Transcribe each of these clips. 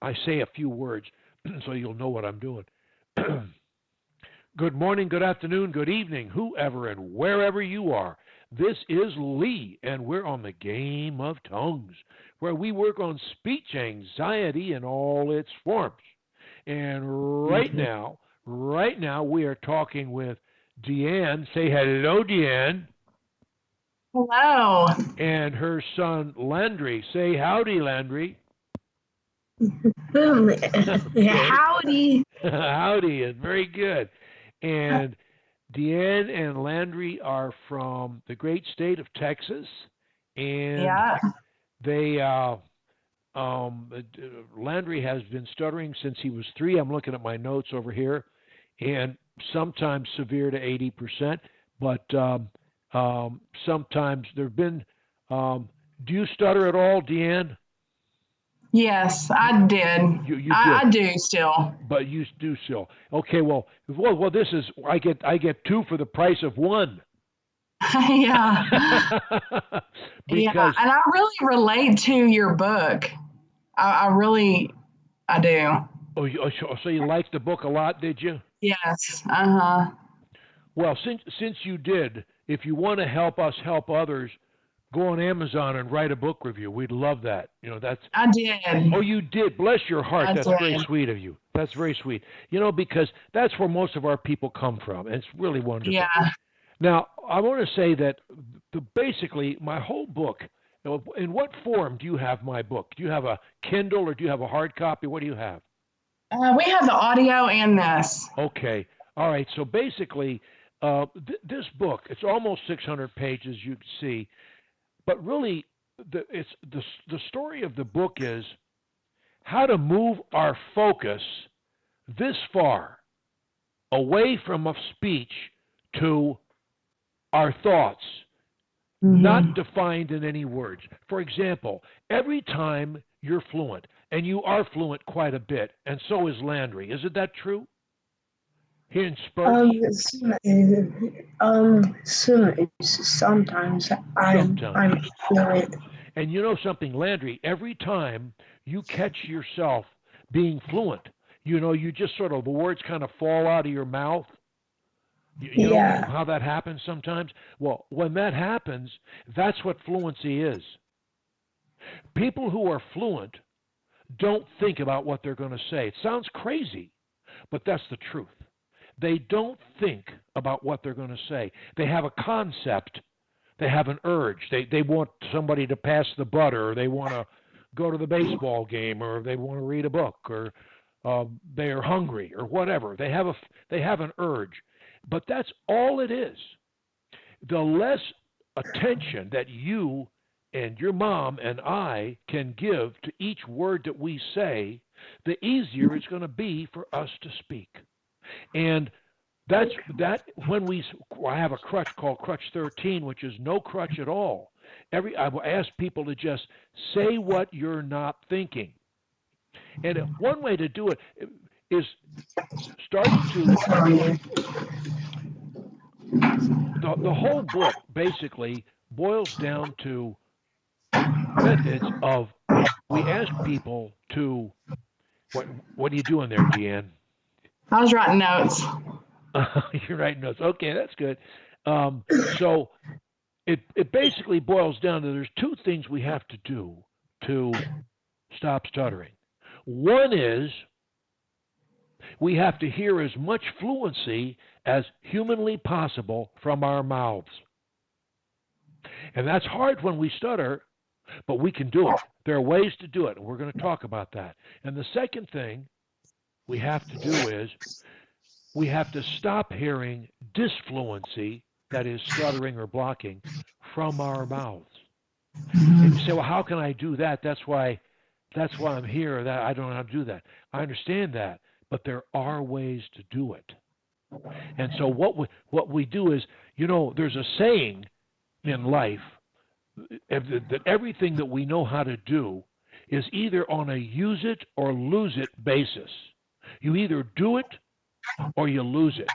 I say a few words so you'll know what I'm doing. Good morning, good afternoon, good evening, whoever and wherever you are. This is Lee, and we're on the Game of Tongues, where we work on speech anxiety in all its forms. And right now, we are talking with DeAnn. Say hello, DeAnn. Hello. And her son, Landry. Say howdy, Landry. Okay. Howdy. Howdy, and very good. And Deanne and Landry are from the great state of Texas, and Yeah. they Landry has been stuttering since he was 3. I'm looking at my notes over here, and sometimes severe to 80%, but sometimes there've been. Do you stutter at all, Deanne? Yes, I did. You I did. do still. But you do so. Okay, well. This is I get 2 for the price of 1. Yeah. Yeah. Because And I really relate to your book. I do. so you liked the book a lot, did you? Yes. Uh-huh. Well, since you did, if you want to help us help others, go on Amazon and write a book review. We'd love that. That's. I did. Oh, you did. Bless your heart. I That's very did. sweet of you. That's very sweet. Because that's where most of our people come from, and it's really wonderful. Yeah. Now, I want to say that basically my whole book. In what form do you have my book? Do you have a Kindle or do you have a hard copy? What do you have? We have the audio and this. Okay. All right. So basically, this book, it's almost 600 pages, you can see, but really, the story of the book is how to move our focus this far away from a speech to our thoughts, not Hmm. defined in any words. For example, every time you're fluent, and you are fluent quite a bit, and so is Landry. Isn't that true? Here in spurts? Sometimes Sometimes. I'm fluent. And you know something, Landry, every time you catch yourself being fluent, you just sort of, the words kind of fall out of your mouth. You know Yeah, how that happens sometimes? Well, when that happens, that's what fluency is. People who are fluent don't think about what they're going to say. It sounds crazy, but that's the truth. They don't think about what they're going to say. They have a concept. They have an urge. They want somebody to pass the butter, or they want to go to the baseball game, or they want to read a book, or they are hungry, or whatever. They have an urge, but that's all it is. The less attention that you and your mom and I can give to each word that we say, the easier it's going to be for us to speak. And that when I have a crutch called Crutch 13, which is no crutch at all. I will ask people to just say what you're not thinking. And one way to do it is starting to the whole book basically boils down to methods of we ask people to what are you doing there, Deanne? I was writing notes. You're writing notes. Okay, that's good. So it basically boils down to there's 2 things we have to do to stop stuttering. One is we have to hear as much fluency as humanly possible from our mouths. And that's hard when we stutter, but we can do it. There are ways to do it, and we're going to talk about that. And the second thing we have to do is we have to stop hearing disfluency, that is stuttering or blocking, from our mouths. And you say, well, how can I do that? That's why I'm here. Or that I don't know how to do that. I understand that, but there are ways to do it. And so what we do is, there's a saying in life that everything that we know how to do is either on a use it or lose it basis. You either do it or you lose it.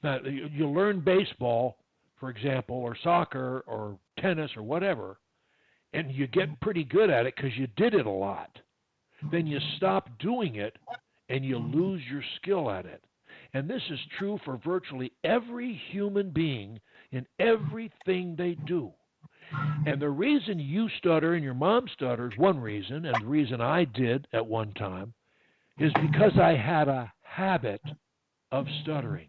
Now, you learn baseball, for example, or soccer or tennis or whatever, and you get pretty good at it because you did it a lot. then you stop doing it and you lose your skill at it. And this is true for virtually every human being in everything they do. And the reason you stutter and your mom stutters, one reason, and the reason I did at one time, is because I had a habit of stuttering.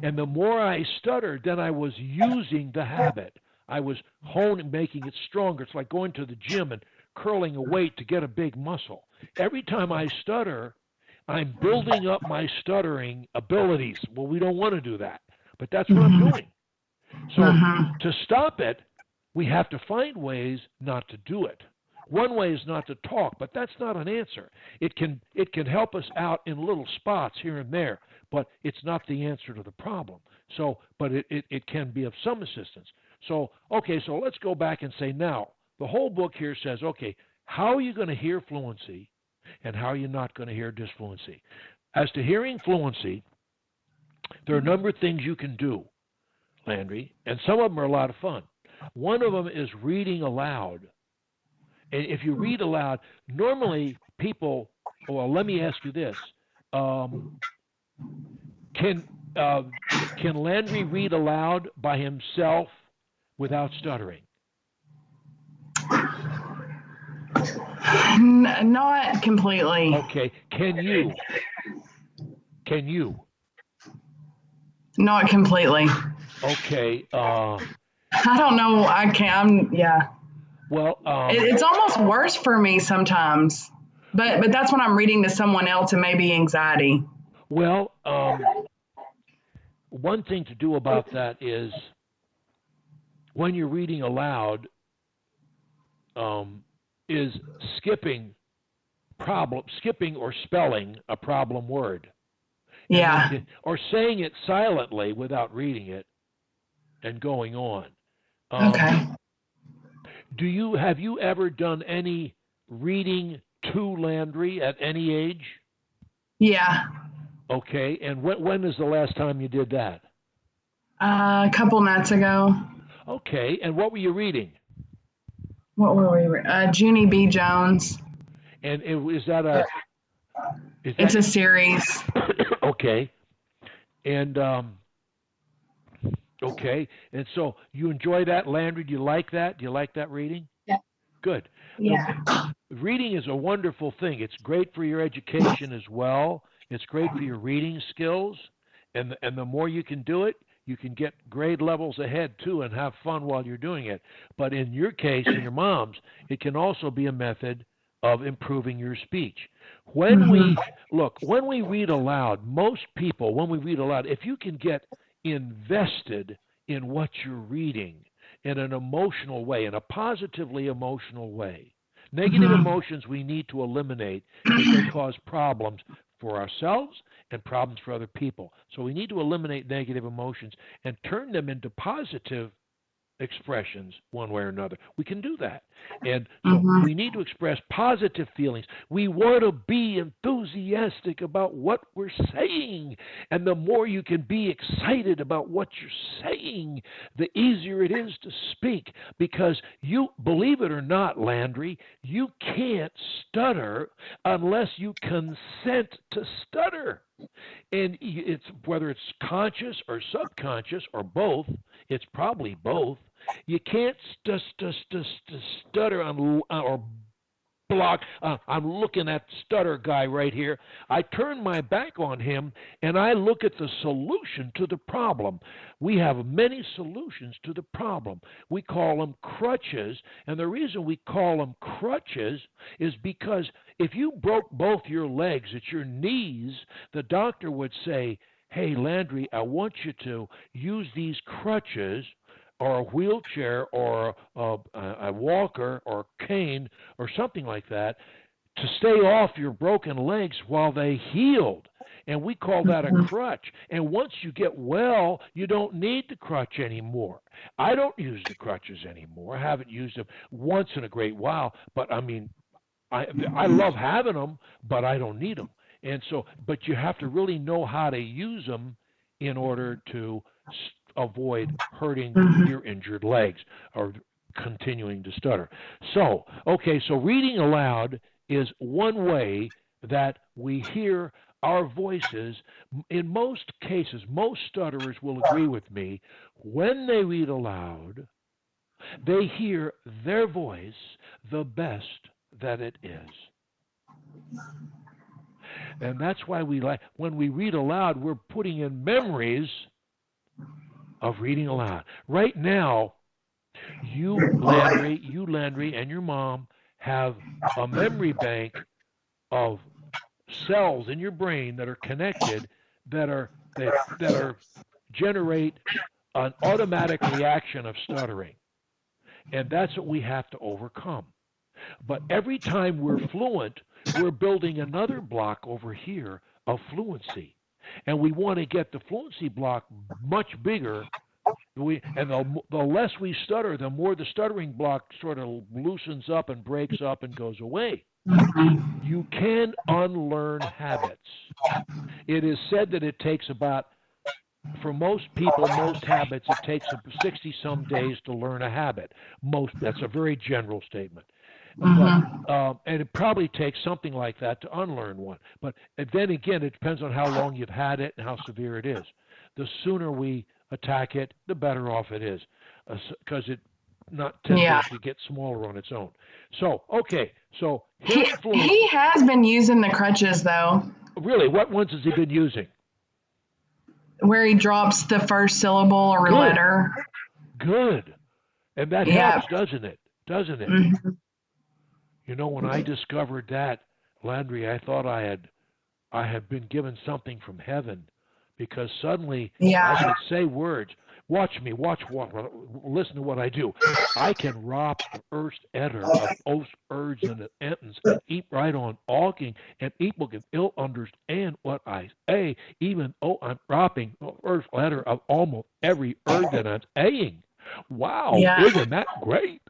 And the more I stuttered, then I was using the habit. I was honing, making it stronger. It's like going to the gym and curling a weight to get a big muscle. Every time I stutter, I'm building up my stuttering abilities. Well, we don't want to do that, but that's what I'm doing. So to stop it, we have to find ways not to do it. One way is not to talk, but that's not an answer. It can help us out in little spots here and there, but it's not the answer to the problem. So, but it can be of some assistance. So, okay, so let's go back and say now, the whole book here says, okay, how are you going to hear fluency and how are you not going to hear disfluency? As to hearing fluency, there are a number of things you can do, Landry, and some of them are a lot of fun. One of them is reading aloud. And if you read aloud, normally people, well, let me ask you this. Can Landry read aloud by himself without stuttering? Not completely. Okay. Can you? Not completely. Okay. I don't know. I can't. Yeah. Well, it's almost worse for me sometimes. But that's when I'm reading to someone else and maybe anxiety. Well, one thing to do about that is when you're reading aloud, is skipping or spelling a problem word. Yeah. Or saying it silently without reading it and going on. Okay. Have you ever done any reading to Landry at any age? Yeah. Okay, and when is the last time you did that? A couple nights ago. Okay, and what were you reading? What were we? Junie B. Jones. And is that it's a series. Okay, and okay, and so you enjoy that, Landry? Do you like that? Do you like that reading? Yeah. Good. Yeah. Reading is a wonderful thing. It's great for your education as well. It's great for your reading skills, and the more you can do it, you can get grade levels ahead too and have fun while you're doing it. But in your case, in your mom's, it can also be a method of improving your speech. When we read aloud, most people, when we read aloud, if you can get invested in what you're reading in an emotional way, in a positively emotional way. Negative emotions we need to eliminate because they cause problems for ourselves and problems for other people. So we need to eliminate negative emotions and turn them into positive expressions one way or another. We can do that. And so we need to express positive feelings. We want to be enthusiastic about what we're saying. And the more you can be excited about what you're saying, the easier it is to speak. Because you, believe it or not, Landry, you can't stutter unless you consent to stutter. And it's whether it's conscious or subconscious or both, it's probably both. You can't stutter or block. I'm looking at stutter guy right here. I turn my back on him and I look at the solution to the problem. We have many solutions to the problem. We call them crutches, and the reason we call them crutches is because if you broke both your legs at your knees, the doctor would say, hey, Landry, I want you to use these crutches or a wheelchair or a walker or cane or something like that to stay off your broken legs while they healed. And we call that a crutch. And once you get well, you don't need the crutch anymore. I don't use the crutches anymore. I haven't used them once in a great while, but I mean, I love having them, but I don't need them. And so, but you have to really know how to use them in order to avoid hurting your injured legs or continuing to stutter. So, okay, so reading aloud is one way that we hear our voices. In most cases, most stutterers will agree with me. When they read aloud, they hear their voice the best that it is. And that's why when we read aloud, we're putting in memories of reading aloud. Right now, you, Landry, and your mom have a memory bank of cells in your brain that are connected that generate an automatic reaction of stuttering. And that's what we have to overcome. But every time we're fluent, we're building another block over here of fluency. And we want to get the fluency block much bigger. The less we stutter, the more the stuttering block sort of loosens up and breaks up and goes away. You can unlearn habits. It is said that it takes about, for most people, most habits, it takes 60-some days to learn a habit. That's a very general statement. And it probably takes something like that to unlearn one. But then again, it depends on how long you've had it and how severe it is. The sooner we attack it, the better off it is, because it tends to get smaller on its own. So, okay, so he has been using the crutches though. Really, what ones has he been using? Where he drops the first syllable or letter. Good. And that helps, doesn't it? Doesn't it? Mm-hmm. You know, when I discovered that, Landry, I thought I had been given something from heaven, because suddenly I could say words. Watch me. Listen to what I do. I can rop the first letter of os, erds, and entons, and eat right on talking, and people can ill understand what I say, even though I'm ropping the first letter of almost every erd that I'm saying. Wow, isn't that great?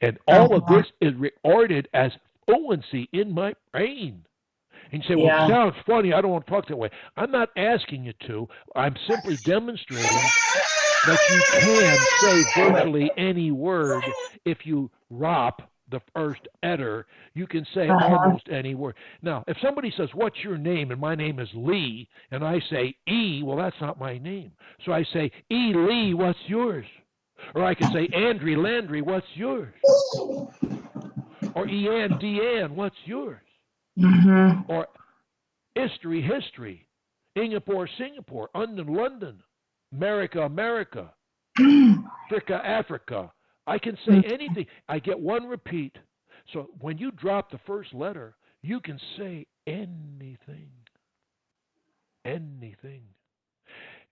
And all of this is recorded as fluency in my brain. And you say, well, it sounds funny. I don't want to talk that way. I'm not asking you to. I'm simply demonstrating that you can say virtually any word. If you rop the first letter, you can say almost any word. Now, if somebody says, what's your name? And my name is Lee, and I say E, well, that's not my name. So I say, E. Lee, what's yours? Or I can say, Landry, what's yours? Or Deann, what's yours? Or history, Singapore, London, America, Africa. I can say anything. I get one repeat. So when you drop the first letter, you can say anything.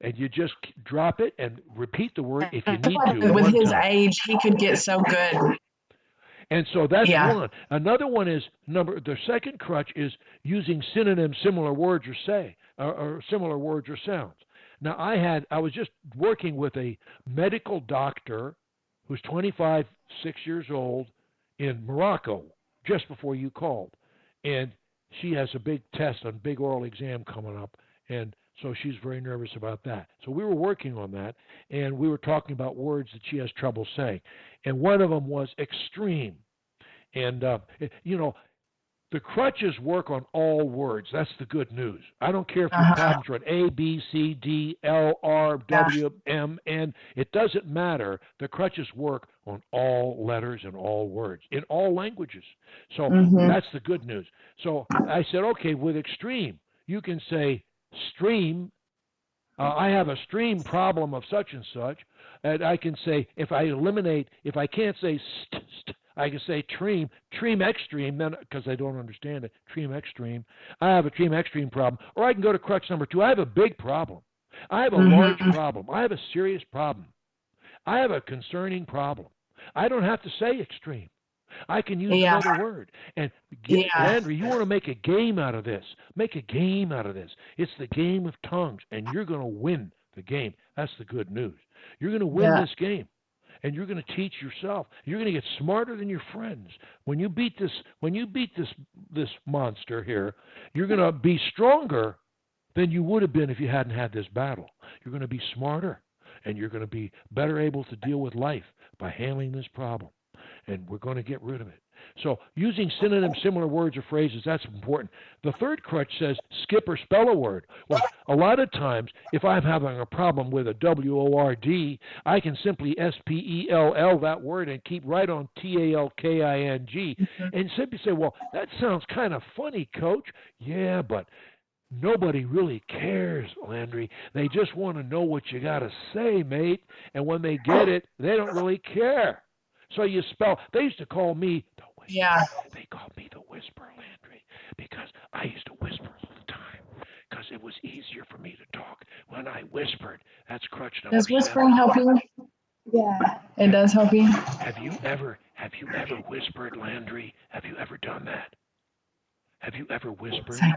And you just drop it and repeat the word if you need to. With his age, he could get so good. And so that's one. Another one is the second crutch is using synonyms, similar words or similar words or sounds. Now I was just working with a medical doctor who's 6 years old in Morocco just before you called. And she has a big big oral exam coming up, and so she's very nervous about that. So we were working on that, and we were talking about words that she has trouble saying. And one of them was extreme. And, the crutches work on all words. That's the good news. I don't care if your problems are on A, B, C, D, L, R, W, M, N. It doesn't matter. The crutches work on all letters and all words in all languages. So that's the good news. So I said, okay, with extreme, you can say stream. I have a stream problem of such and such. And I can say, if I can't say I can say tream extreme, then, because I don't understand it, tream extreme. I have a tream extreme problem. Or I can go to crutch number 2. I have a big problem. I have a large problem. I have a serious problem. I have a concerning problem. I don't have to say extreme. I can use another word. And Landry, you want to make a game out of this. Make a game out of this. It's the game of tongues, and you're going to win the game. That's the good news. You're going to win this game. And you're going to teach yourself. You're going to get smarter than your friends. When you beat this monster here, you're going to be stronger than you would have been if you hadn't had this battle. You're going to be smarter, and you're going to be better able to deal with life by handling this problem. And we're going to get rid of it. So using synonyms, similar words or phrases, that's important. The third crutch says skip or spell a word. Well, a lot of times, if I'm having a problem with a W-O-R-D, I can simply S-P-E-L-L that word and keep right on T-A-L-K-I-N-G and simply say, well, that sounds kind of funny, Coach. Yeah, but nobody really cares, Landry. They just want to know what you got to say, mate. And when they get it, they don't really care. So you spell. They used to call me the whisper. Yeah. They called me the whisper, Landry, because I used to whisper all the time. Because it was easier for me to talk when I whispered. That's crutch number Does 7. whispering help you? Yeah. It does help you. Have you ever whispered, Landry? Have you ever done that? Have you ever whispered? Same.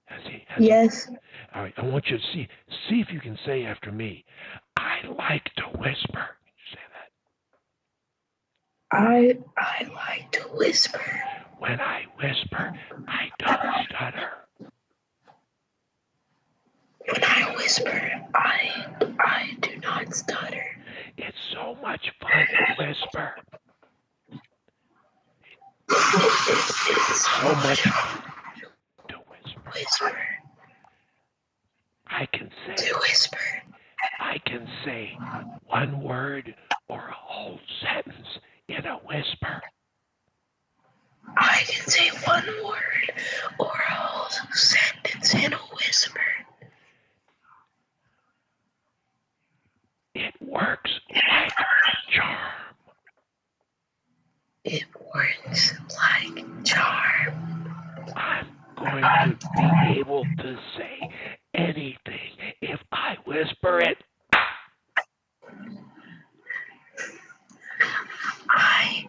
Has he? Yes. All right. I want you to see if you can say after me. I like to whisper. Can you say that? I like to whisper. When I whisper, I don't stutter. When I whisper, I do not stutter. It's so much fun to whisper. It's So much fun to whisper. whisper. I can say one word or a whole sentence in a whisper. I can say one word or a whole sentence in a whisper. It works like a charm. It works like charm. I'm going to be able to say anything if I whisper it. I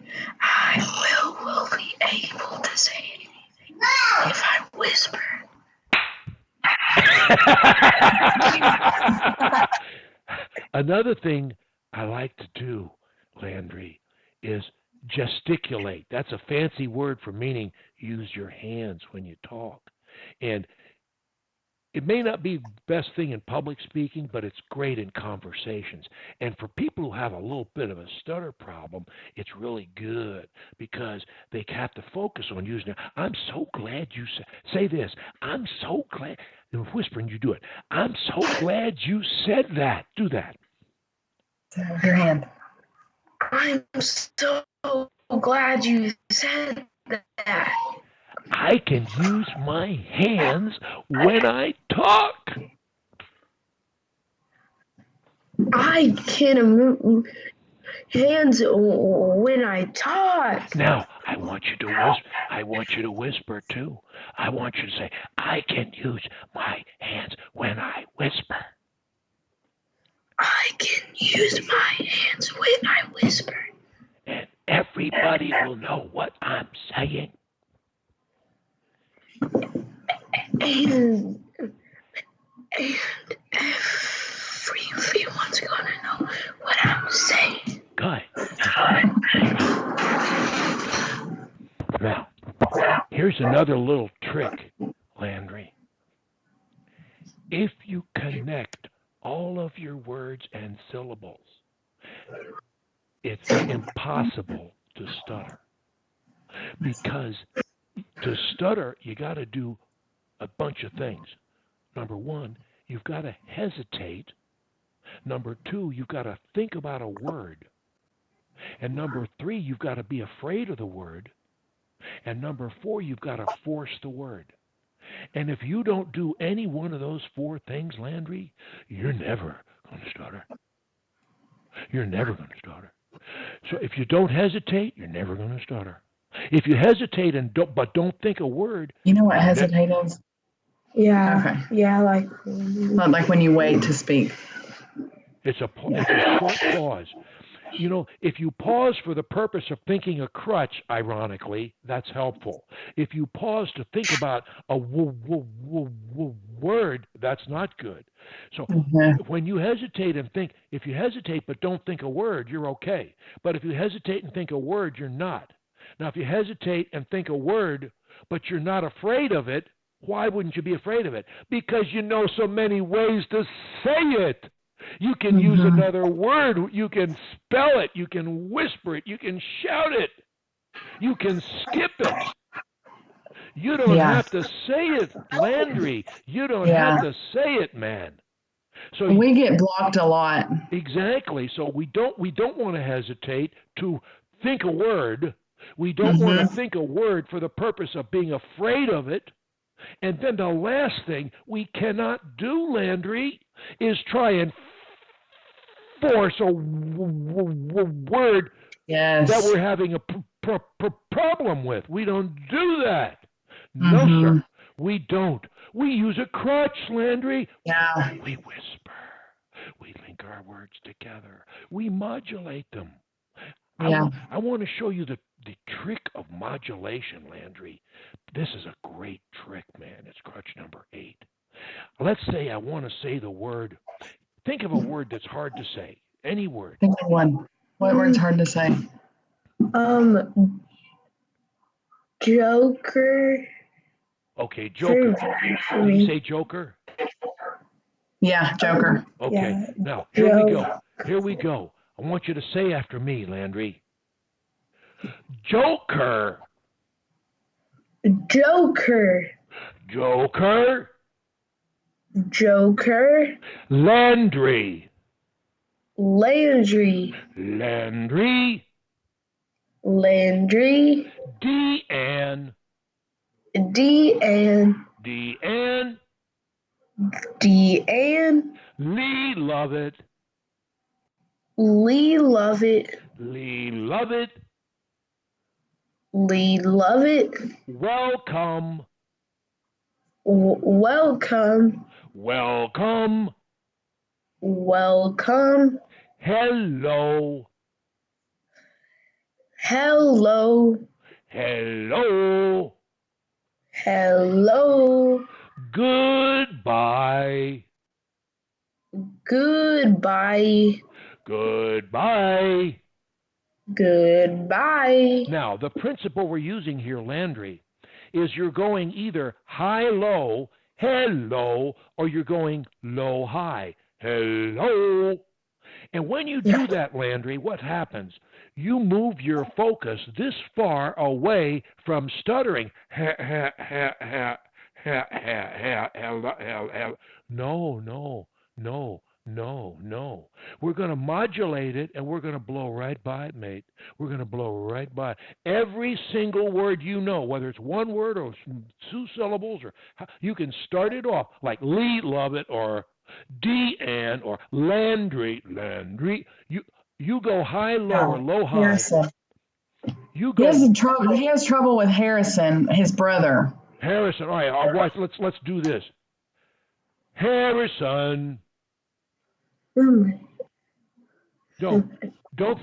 will be able to say anything if I whisper. Another thing I like to do, Landry, is gesticulate. That's a fancy word for meaning use your hands when you talk. And it may not be the best thing in public speaking, but it's great in conversations. And for people who have a little bit of a stutter problem, it's really good because they have to focus on using it. I'm so glad you say this. I'm so glad. And whispering, you do it. I'm so glad you said that. Do that. Your hand. I'm so glad you said that. I can use my hands when I talk. I can move hands when I talk. Now, I want you to whisper too. I want you to say, I can use my hands when I whisper. I can use my hands when I whisper. And everybody will know what I'm saying. And everyone's gonna know what I'm saying. Good. Now, here's another little trick, Landry. If you connect all of your words and syllables, it's impossible to stutter. Because to stutter, you got to do a bunch of things. Number one, you've got to hesitate. Number two, you've got to think about a word. And number three, you've got to be afraid of the word. And number four, you've got to force the word. And if you don't do any one of those four things, Landry, you're never going to stutter. You're never going to stutter. So if you don't hesitate, you're never going to stutter. If you hesitate but don't think a word, You know what hesitate is? Yeah. Okay. Yeah, Like when you wait to speak. it's a short pause. You know, if you pause for the purpose of thinking a crutch, ironically, that's helpful. If you pause to think about a word, that's not good. So when you hesitate and think, if you hesitate but don't think a word, you're okay. But if you hesitate and think a word, you're not. Now, if you hesitate and think a word, but you're not afraid of it, why wouldn't you be afraid of it? Because you know so many ways to say it. You can use another word. You can spell it. You can whisper it. You can shout it. You can skip it. You don't Yeah. have to say it, Landry. You don't Yeah. have to say it, man. So We get blocked a lot. exactly. So we don't want to hesitate to think a word. We don't want Mm-hmm. to think a word for the purpose of being afraid of it. And then the last thing we cannot do, Landry, is try and force a word that Yes. we're having a problem with. We don't do that. No, Mm-hmm. sir. We don't. We use a crutch, Landry. Yeah. We whisper. We link our words together. We modulate them. Yeah. I want to show you the trick of modulation, Landry. This is a great trick, man. It's crutch number 8. Let's say I want to say the word. Think of a word that's hard to say. Any word. Think of one. What word's hard to say? Joker. Okay, Joker. For Did you me. say Joker? Yeah, Joker. Okay. Yeah. Now, here we go. Joke. Here we go. I want you to say after me, Landry. Joker. Joker. Joker. Joker. Landry. Landry. Landry. Landry. DEANN. DEANN. DEANN. DEANN. Lee Lovett. Lee Lovett. Lee Lovett. Lee Lovett. Welcome. Welcome. Welcome. Welcome. Hello. Hello. Hello. Hello. Goodbye. Goodbye. Goodbye. Goodbye. Now, the principle we're using here, Landry, is you're going either high-low, hello, or you're going low-high, hello. And when you do that, Landry, what happens? You move your focus this far away from stuttering. No, no, no, no, no. We're going to modulate it, and we're going to blow right by it, mate. We're going to blow right by it. Every single word you know, whether it's one word or 2 syllables, or you can start it off like Lee Lovett or DEANN or Landry. You go high, low, or low, high. Harrison. You He go has trouble with Harrison, his brother. Harrison. All right, I'll watch. Let's do this. Harrison. Don't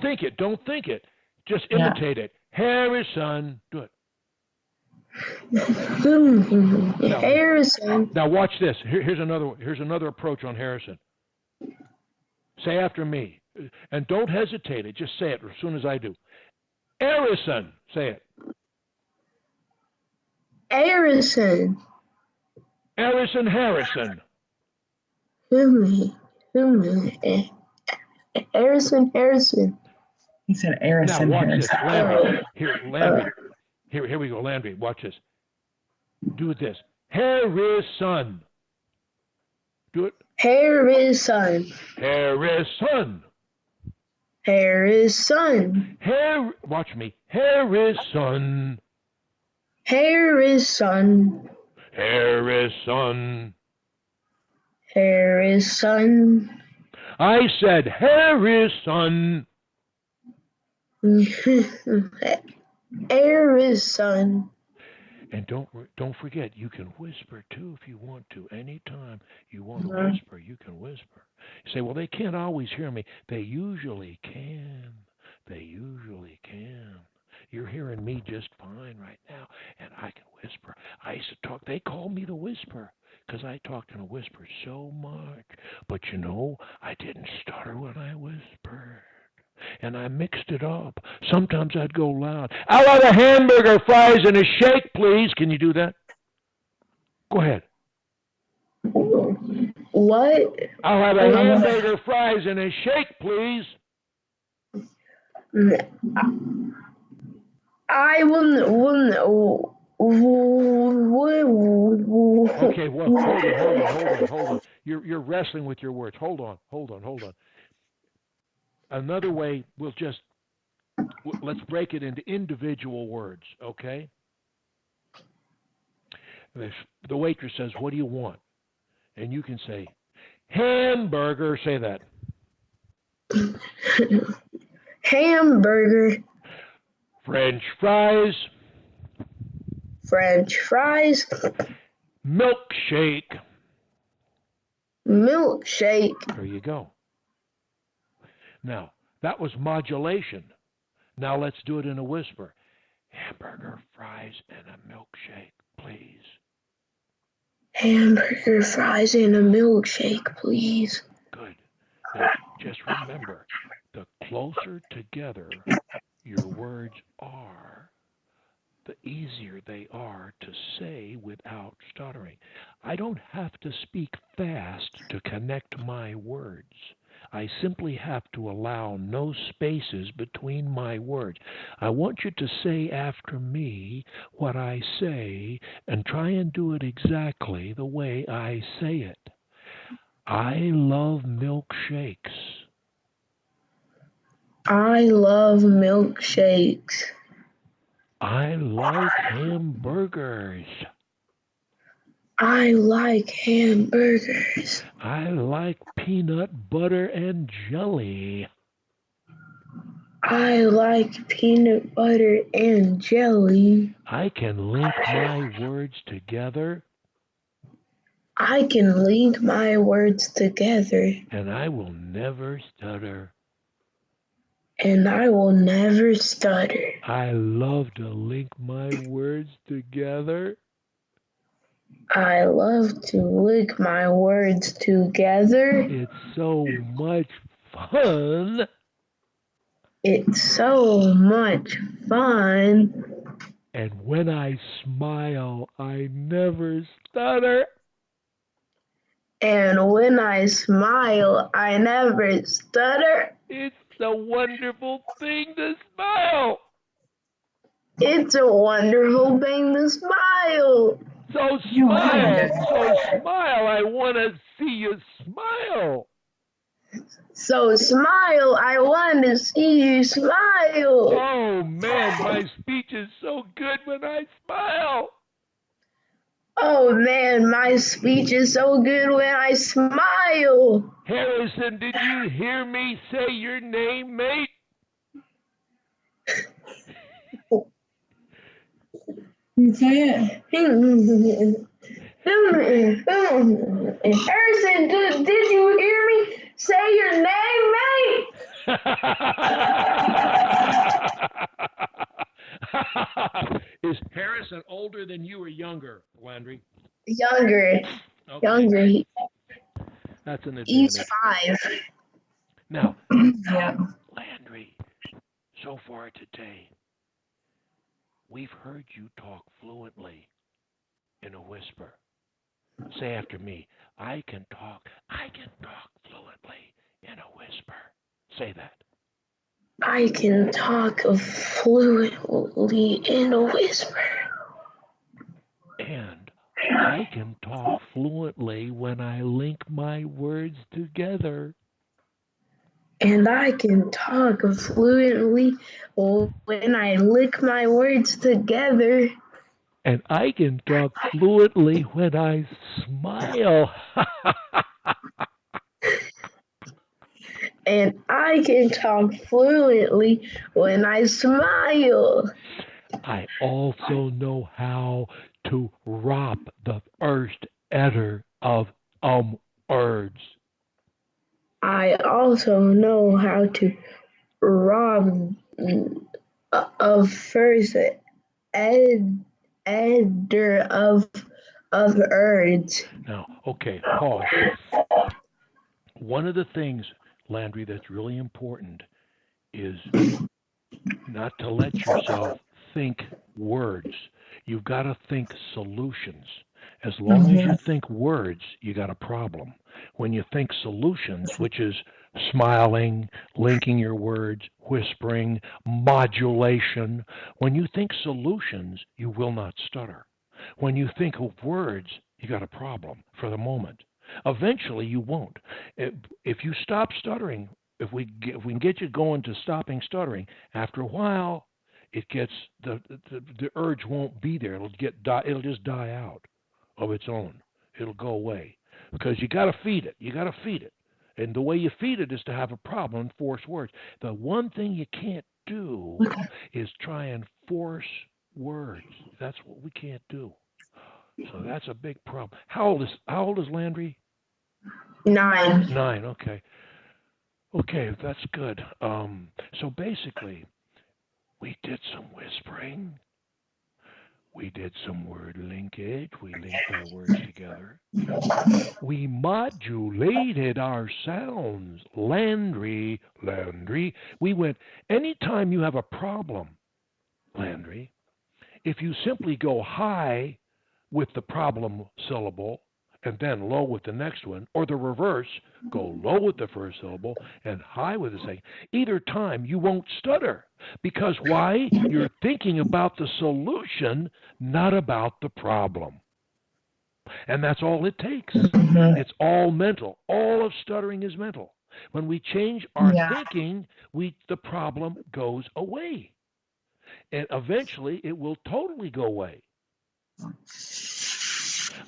think it. Don't think it. Just imitate it. Harrison. Do it. Harrison. Now watch this. Here's another approach on Harrison. Say after me, and don't hesitate. Just say it as soon as I do. Harrison. Say it. Harrison. Harrison. Harrison. Harrison. Harrison. He said Harrison. Now watch Harrison. this, Landry. Landry. Here we go, Landry. Watch this. Do this. Harrison. Do it. Harrison. Harrison. Harrison. Watch me. Harrison. Harrison. Harrison. Harrison. I said Harrison. Harrison. And don't forget, you can whisper too if you want to. Anytime you want to whisper, you can whisper. You say, well, they can't always hear me. They usually can. They usually can. You're hearing me just fine right now, and I can whisper. I used to talk. They call me the whisper because I talked in a whisper so much. But you know, I didn't stutter when I whispered. And I mixed it up. Sometimes I'd go loud. I'll have a hamburger, fries, and a shake, please. Can you do that? Go ahead. What? I'll have a hamburger, fries, and a shake, please. I will. Okay, well, hold on. You're wrestling with your words. Hold on. Another way, let's break it into individual words, okay? If the waitress says, "What do you want?" And you can say, "Hamburger." Say that. Hamburger, French fries, French fries, milkshake. milkshake. There you go. Now, that was modulation. Now let's do it in a whisper. Hamburger, fries, and a milkshake, please. Hamburger, fries, and a milkshake, please. Good. Now, just remember, the closer together your words are, the easier they are to say without stuttering. I don't have to speak fast to connect my words. I simply have to allow no spaces between my words. I want you to say after me what I say and try and do it exactly the way I say it. I love milkshakes. I love milkshakes. I like hamburgers. I like hamburgers. I like peanut butter and jelly. I like peanut butter and jelly. I can link my words together I can link my words together, and I will never stutter. and I will never stutter. I love to link my words together. I love to link my words together. It's so much fun. It's so much fun. And when I smile, I never stutter. And when I smile, I never stutter. It's a wonderful thing to smile. It's a wonderful thing to smile. So smile. I want to see you smile. So smile, I want to see you smile. Oh man, my speech is so good when I smile. Oh man, my speech is so good when I smile. Harrison, did you hear me say your name, mate? Harrison, did you hear me say your name, mate? Is Harrison older than you or younger, Landry? Younger. Okay. Younger. That's an advantage. He's 5. Now, Yeah. Landry, so far today, we've heard you talk fluently in a whisper. Say after me, I can talk fluently in a whisper. Say that. I can talk fluently in a whisper. And I can talk fluently when I link my words together. And I can talk fluently when I lick my words together. And I can talk fluently when I smile. And I can talk fluently when I smile. I also know how to rop the first letter of words. I also know how to rob of first eder of words. Now, okay, pause. One of the things, Landry, that's really important is not to let yourself think words. You've got to think solutions. As long as you think words, you got a problem. When you think solutions, which is smiling, linking your words, whispering, modulation. When you think solutions, you will not stutter. When you think of words, you got a problem for the moment. Eventually, you won't. If you stop stuttering, if we can get you going to stopping stuttering, after a while, it gets the urge won't be there. It'll just die out of its own. It'll go away because you got to feed it. You got to feed it. And the way you feed it is to have a problem and force words. The one thing you can't do is try and force words. That's what we can't do. So that's a big problem. How old is Landry? 9. 9. Okay. Okay, that's good. So basically, we did some whispering. We did some word linkage. We linked our words together. We modulated our sounds. Landry, Landry. We went, anytime you have a problem, Landry, if you simply go high with the problem syllable and then low with the next one, or the reverse, go low with the first syllable and high with the second, either time you won't stutter. Because why? You're thinking about the solution, not about the problem. And that's all it takes. It's all mental. All of stuttering is mental. When we change our thinking, the problem goes away. And eventually it will totally go away.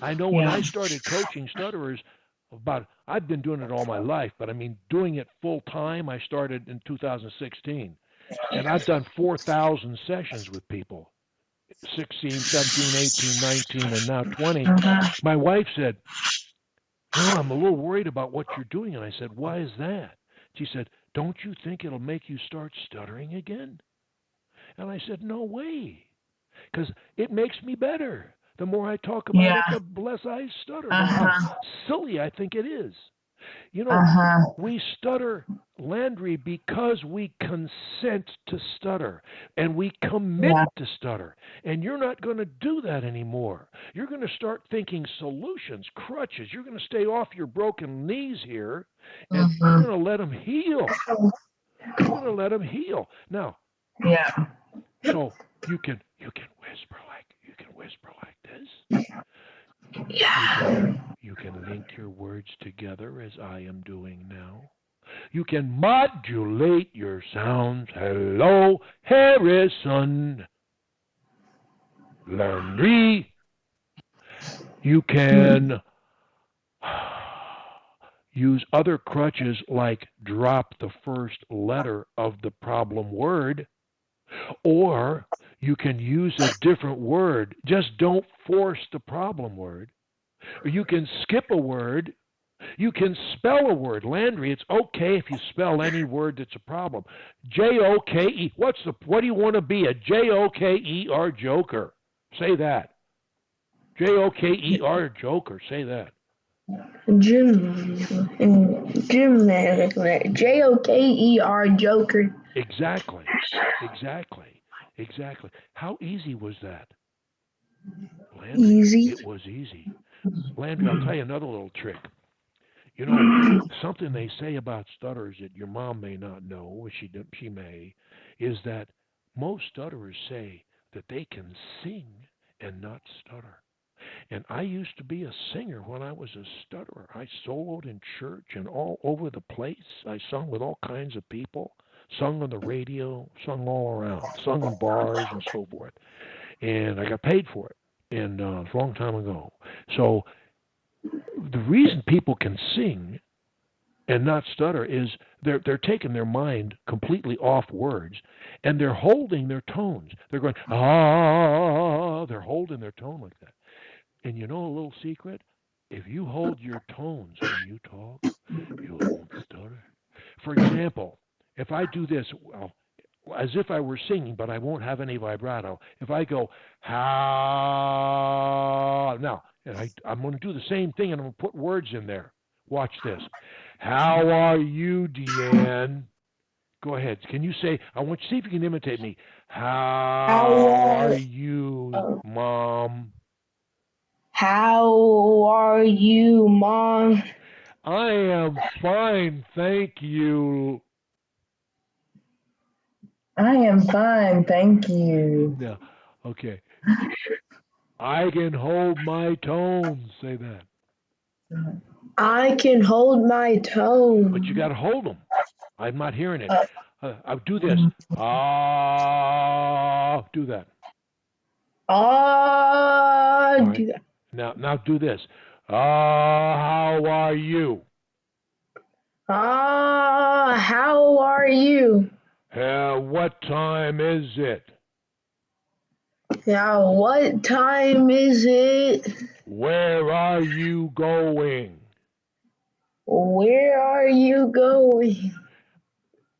I know when I started coaching stutterers, I've been doing it all my life, but I mean doing it full time, I started in 2016. And I've done 4,000 sessions with people. 16, 17, 18, 19, and now 20. My wife said, I'm a little worried about what you're doing. And I said, why is that? She said, don't you think it'll make you start stuttering again? And I said, no way, because it makes me better. The more I talk about it, the less I stutter. How silly I think it is. We stutter, Landry, because we consent to stutter and we commit to stutter. And you're not going to do that anymore. You're going to start thinking solutions, crutches. You're going to stay off your broken knees here and you're going to let them heal. You're going to let them heal. Now, so you can whisper like this. You can link your words together as I am doing now. You can modulate your sounds. Hello, Harrison. Landry. You can use other crutches like drop the first letter of the problem word, or you can use a different word. Just don't force the problem word. Or you can skip a word. You can spell a word. Landry, it's okay if you spell any word that's a problem. Joke. What do you want to be? A joker joker? Say that. Joker joker. Say that. Joker. Joker. Exactly. How easy was that? Landry, Easy. it was easy. Landry, I'll tell you another little trick. Something they say about stutters that your mom may not know, or she may, is that most stutterers say that they can sing and not stutter. And I used to be a singer when I was a stutterer. I soloed in church and all over the place. I sung with all kinds of people, sung on the radio, sung all around, sung in bars and so forth. And I got paid for it. And it's a long time ago. So the reason people can sing and not stutter is they're taking their mind completely off words and they're holding their tones. They're going they're holding their tone like that. And a little secret? If you hold your tones when you talk, you won't stutter. For example, if I do this, as if I were singing, but I won't have any vibrato. If I go, how, now, and I'm going to do the same thing and I'm going to put words in there. Watch this. How are you, DEANN? Go ahead. Can you say, I want you to see if you can imitate me. How are you, Mom? How are you, Mom? I am fine, thank you. I am fine, thank you. Yeah. Okay. I can hold my tone. Say that. I can hold my But you tone. got to hold them. I'm not hearing it. Uh, I'll do this. Ah, do that. ah, All right. do that. Now do this. Ah, how are you? Ah, how are you? What time is it? Now, what time is it? Where are you going? Where are you going?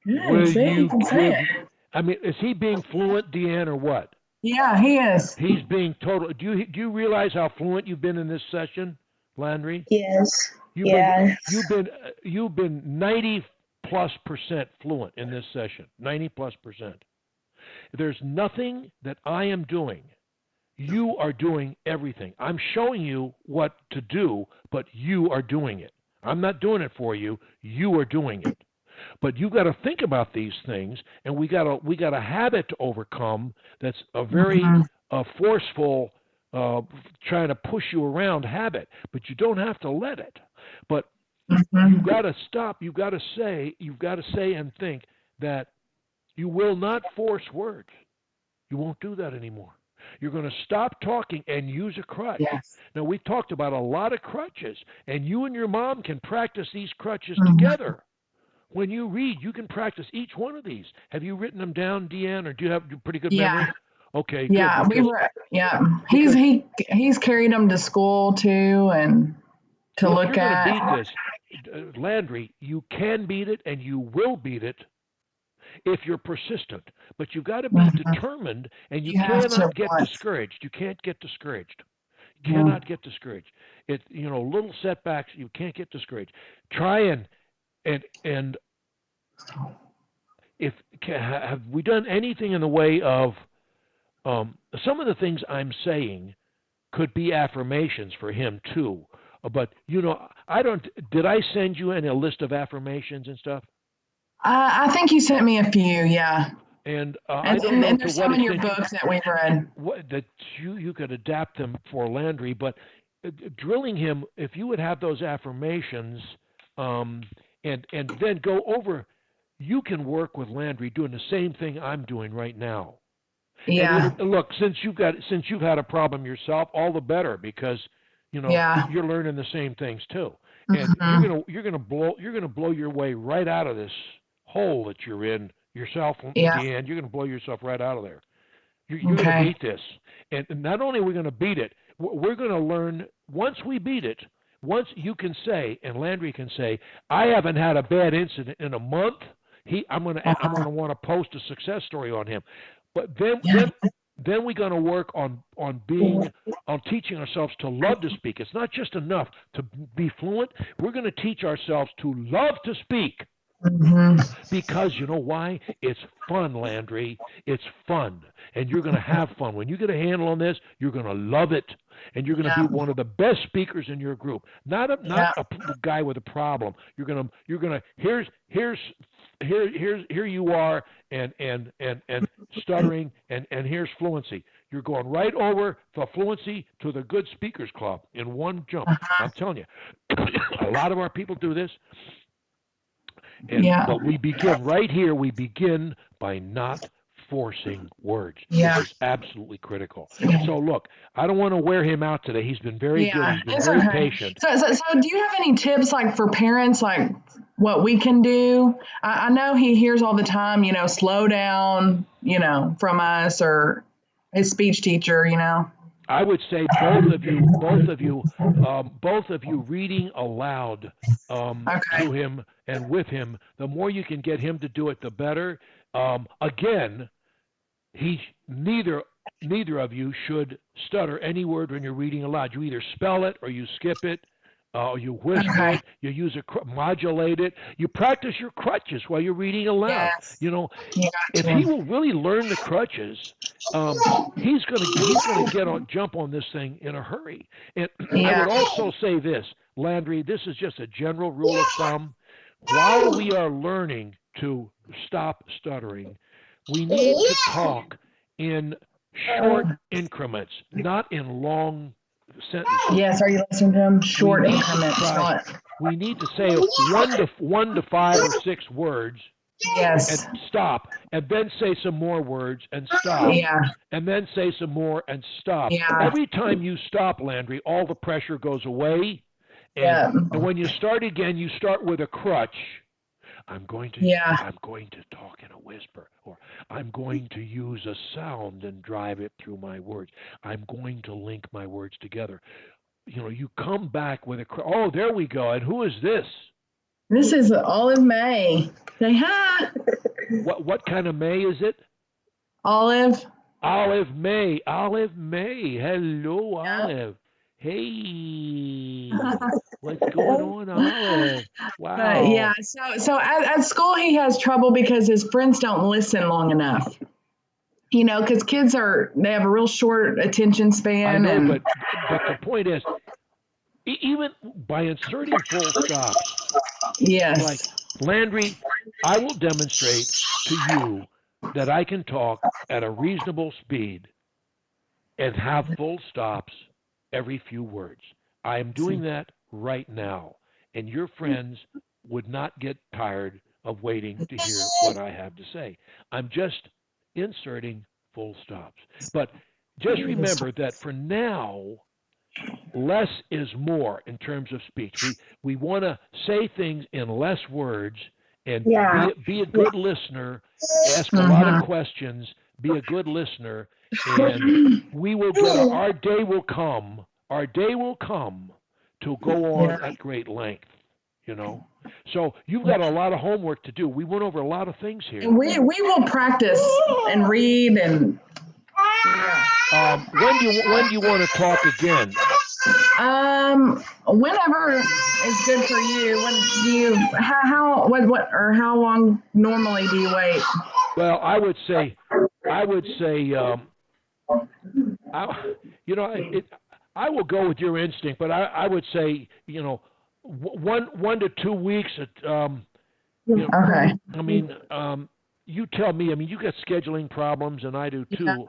Good. Will See, he you can say give? it. I mean, is he being fluent, DeAnn, or what? Yeah, he is. He's being total. Do you realize how fluent you've been in this session, Landry? Yes, You've been yes. you've been you've been 90+% fluent in this session. 90+%. There's nothing that I am doing. You are doing everything. I'm showing you what to do, but you are doing it. I'm not doing it for you. You are doing it. But you got to think about these things, and we got a habit to overcome that's a very Mm-hmm. forceful, uh, trying to push you around habit. But you don't have to let it. But you Mm-hmm. got to stop. You've got to say and think that you will not force words. You won't do that anymore. You're going to stop talking and use a crutch. Yes. Now, we've talked about a lot of crutches, and you and your mom can practice these crutches Mm-hmm. together. When you read, you can practice each one of these. Have you written them down, DeAnn, or do you have pretty good Yeah. memory? Okay, good, Yeah, we because were. Yeah, because he's carried them to school too, and to well, if look you're going to at. beat this, Landry, you can beat it and you will beat it if you're persistent. But you've got to be Mhm. determined, and you You have to cannot get want. discouraged. You can't get discouraged. You Mhm. cannot get discouraged. Little setbacks. You can't get discouraged. Try and if have we done anything in the way of some of the things I'm saying could be affirmations for him too. But I don't. Did I send you in a list of affirmations and stuff? I think you sent me a few. Yeah, And I and, don't and know and to there's what some in your extent books that we've read. that you could adapt them for Landry, but drilling him, if you would have those affirmations, um, and then go over, you can work with Landry doing the same thing I'm doing right now. And Yeah, it'll look, since you've had a problem yourself, all the better, because yeah. you're learning the same things too, and Hmm. you're gonna blow your way right out of this hole that you're in yourself, Yeah. DeAnn. You're gonna blow yourself right out of there. You're going to Okay. beat this, and not only are we going to beat it, we're going to learn. Once we beat it, once you can say, and Landry can say, I haven't had a bad incident in a month. I'm going to want to post a success story on him. But then Yeah. then then we're going to work on teaching ourselves to love to speak. It's not just enough to be fluent. We're going to teach ourselves to love to speak. Hmm. Because you know why? It's fun, Landry. It's fun. And you're going to have fun. When you get a handle on this, you're going to love it. And you're going to Yeah. be one of the best speakers in your group. Not Yeah. a guy with a problem. Here you are, and stuttering, and here's fluency. You're going right over the fluency to the good speakers club in one jump. I'm telling you. A lot of our people do this. Yeah. But we begin right here. We begin by not forcing words. This Yeah. is absolutely critical. Yeah. So look, I don't want to wear him out today. He's been very good. Yeah, He's been it's very okay. patient. So do you have any tips like for parents, like what we can do? I know he hears all the time, slow down, from us or his speech teacher, I would say both of you reading aloud Okay. to him and with him. The more you can get him to do it, the better. Again, he neither of you should stutter any word when you're reading aloud. You either spell it or you skip it, or you whisper Okay. it. You use modulate it. You practice your crutches while you're reading aloud. Yes. You got If he to. will really learn the crutches, he's gonna jump on this thing in a hurry. And I Yeah. would also say this: Landry, this is just a general rule of thumb. While we are learning to stop stuttering, we need to talk in short increments, not in long sentences. Yes, are you listening to him? We Short need to increments, try. not. We need to say one to 5 or 6 words and Yes. stop, and then say some more words and stop, Yeah. and then say some more and stop. Yeah. Every time you stop, Landry, all the pressure goes away, and Yeah. when you start again, you start with a crutch. I'm going to talk in a whisper, or I'm going to use a sound and drive it through my words. I'm going to link my words together. You come back with oh, there we go. And who is this? This is Olive May. Say hi. What kind of May is it? Olive. Olive May. Olive May. Hello, Olive. Hey. What's going on, Olive? Wow. Yeah. So at school he has trouble because his friends don't listen long enough. Because kids they have a real short attention span. I know, but the point is, even by inserting full stops, yes. like Landry, I will demonstrate to you that I can talk at a reasonable speed and have full stops every few words. I am doing that right now, and your friends would not get tired of waiting to hear what I have to say. I'm just inserting full stops. But just remember that for now, less is more in terms of speech. We want to say things in less words and be a good listener, ask a lot of questions, be a good listener, and we will get our day will come. Our day will come to go on at great length. So you've got a lot of homework to do. We went over a lot of things here. And we will practice and read and. When do you want to talk again? Whenever is good for you. When do you how long normally do you wait? Well, I would say, I will go with your instinct, but I would say, 1 to 2 weeks. Okay. I mean, you tell me. I mean, you got scheduling problems, and I do too.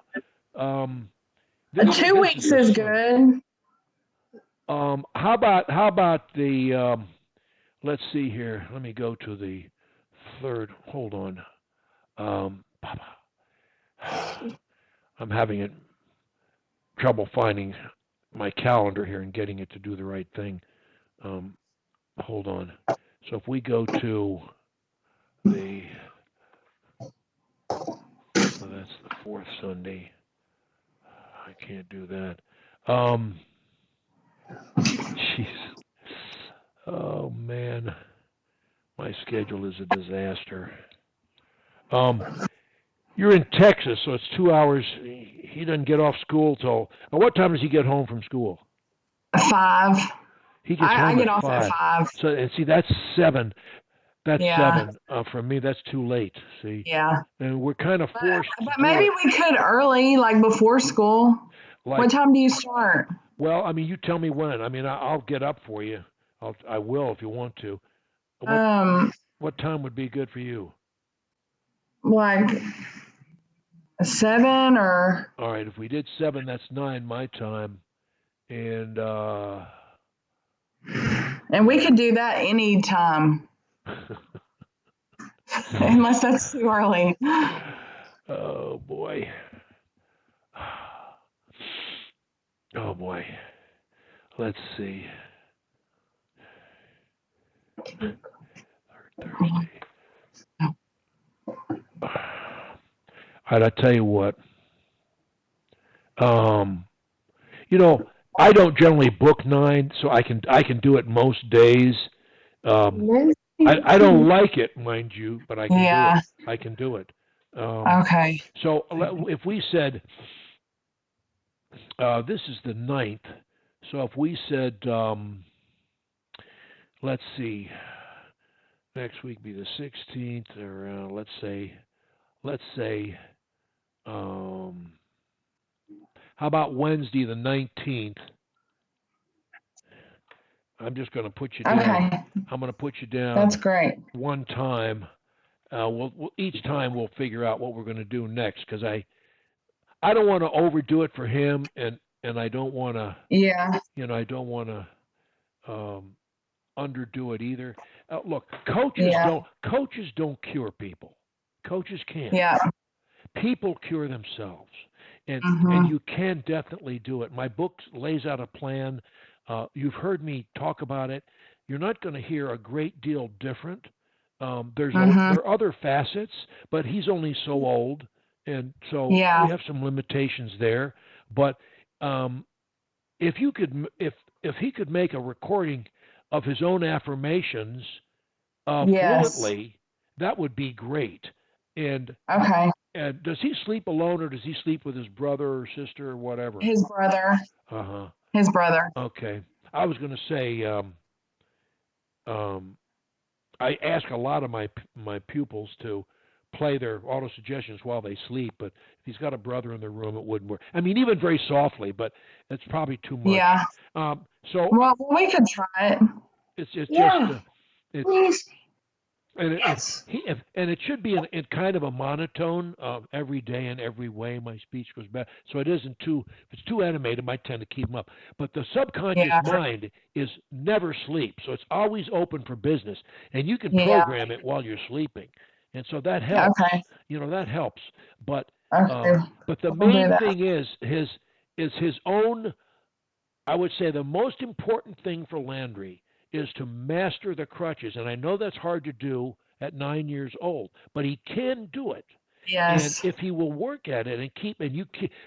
2 weeks is good. How about the? Let's see here. Let me go to the third. Hold on. I'm having trouble finding my calendar here and getting it to do the right thing. Hold on. So if we go to that's the 4th Sunday. I can't do that. Jeez. Oh man, my schedule is a disaster. You're in Texas, so it's 2 hours. He doesn't get off school till. What time does he get home from school? 5. He gets home I get at off 5. at 5. So and see, that's 7. That's Yeah. 7. For me, that's too late. See. Yeah. And we're kind of forced. But maybe we could early, like before school. What time do you start? Well, I mean, you tell me when. I mean, I'll get up for you. I will if you want to. What time would be good for you? Like 7 or. All right, if we did 7, that's 9 my time, and we could do that any time, unless that's too early. Oh boy. Oh boy. Let's see. Thursday. I tell you what. I don't generally book 9, so I can do it most days. I don't like it, mind you, but I can do it. I can do it. Okay. So if we said this is the 9th, so if we said let's see, next week be the 16th, or let's say how about Wednesday the 19th? I'm just going to put you down. Okay. I'm going to put you down That's great. one time. Each time we'll figure out what we're going to do next because I don't want to overdo it for him, and I don't want to, Yeah. I don't want to underdo it either. Look, Yeah. coaches don't cure people. Coaches can't. Yeah. People cure themselves, and Mhm. you can definitely do it. My book lays out a plan. You've heard me talk about it. You're not going to hear a great deal different. Mhm. There are other facets, but he's only so old, and so Yeah. we have some limitations there. But if you could, if he could make a recording of his own affirmations Yes. fluently, that would be great. And Okay. does he sleep alone, or does he sleep with his brother or sister or whatever? His brother. Uh huh. His brother. Okay. I was going to say, um, I ask a lot of my pupils to play their auto suggestions while they sleep, but if he's got a brother in the room, it wouldn't work. I mean, even very softly, but it's probably too much. Yeah. So Well, we could try it. it's just Yeah, it's please. and Yes. and it should be in kind of a monotone every day and every way my speech goes back. So it isn't too. If it's too animated, it might tend to keep them up. But the subconscious Yeah. mind is never sleep, so it's always open for business, and you can Yeah. program it while you're sleeping, and so that helps. Okay. That helps. But Okay. but the We'll do main that. thing is his own. I would say the most important thing for Landry is to master the crutches. And I know that's hard to do at 9 years old, but he can do it. And Yes. if he will work at it and you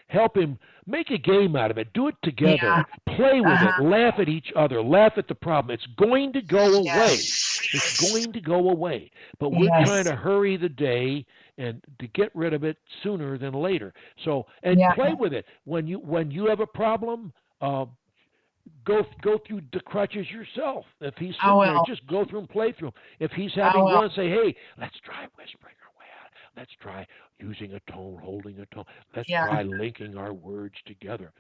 help him make a game out of it, do it together, Yeah. play with it, Uh-huh. laugh at each other, laugh at the problem. It's going to go away. It's Yes. going to go away. But we're trying Yes. to hurry the day and to get rid of it sooner than later. So and Yeah. play with it. When you have a problem, go through the crutches yourself. If he's I sitting there, will. just go through and play through them. If he's I having will. one, say, hey, let's try whispering our way out. Let's try using a tone, holding a tone. Let's Yeah. try linking our words together.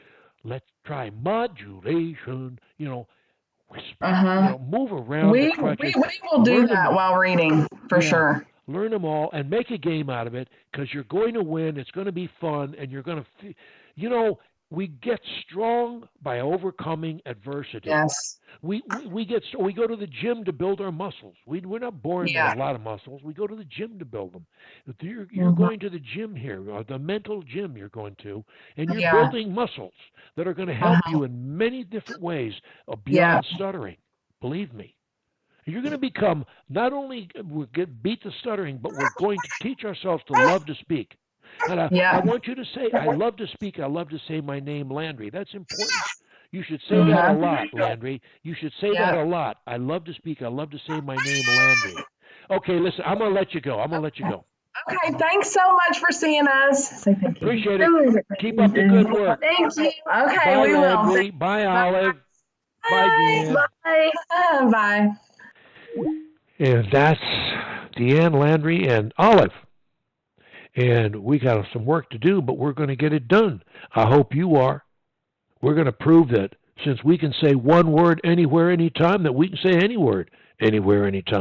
Let's try modulation, whisper, Uh-huh. move around the We crutches, will do learn them. that while reading for Yeah, sure. learn them all and make a game out of it because you're going to win. It's going to be fun, and you're going to, we get strong by overcoming adversity. Yes. We go to the gym to build our muscles. We're not born with Yeah. a lot of muscles. We go to the gym to build them. You're Mhm. going to the gym here, or the mental gym you're going to, and you're Yeah. building muscles that are going to help Uh-huh. you in many different ways Yeah. beyond stuttering. Believe me. You're going to become not only beat the stuttering, but we're going to teach ourselves to love to speak. And I Yeah. want you to say, I love to speak. I love to say my name, Landry. That's important. You should say that a Uh-huh. lot, Landry. You should say that Yeah. a lot. I love to speak. I love to say my name, Landry. Okay, listen, I'm going to let you go. I'm going to let you go. Okay. Thanks so much for seeing us. Say thank you. Appreciate it. Keep up the good work. Thank you. Okay, Bye, we will. Landry. Bye, Olive. Bye, Bye. DeAnn. Bye. Bye. And that's DeAnn, Landry, and Olive. And we got some work to do, but we're going to get it done. I hope you are. We're going to prove that since we can say one word anywhere, anytime, that we can say any word anywhere, anytime.